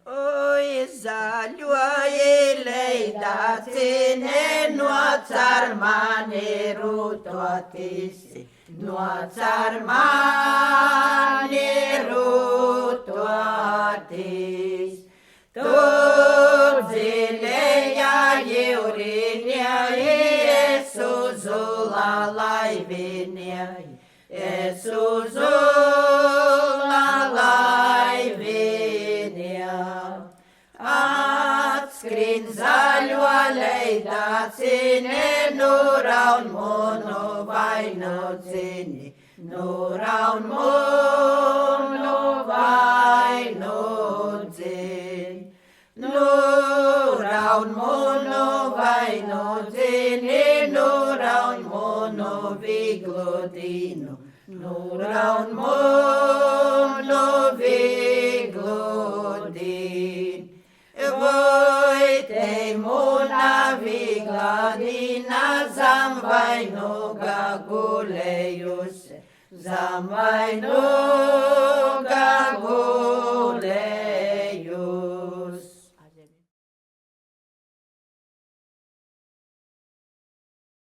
Oi, zaļoja leidā cīnē no car mani rūtotīsi, no car mani rūtotīs. Tu dziļējā jūrinē, es uzula laivinē, es uzula laivinē. Atskrien zaļo leidā cīni, nu raun munu vainu cīni, nu raun munu vainu cīni, nu raun munu vainu cīni, nu raun munu viglu dīnu, nu raun munu viglu dīnu. Voi te muna vigladina zam vainu gagulejuse, zam vainu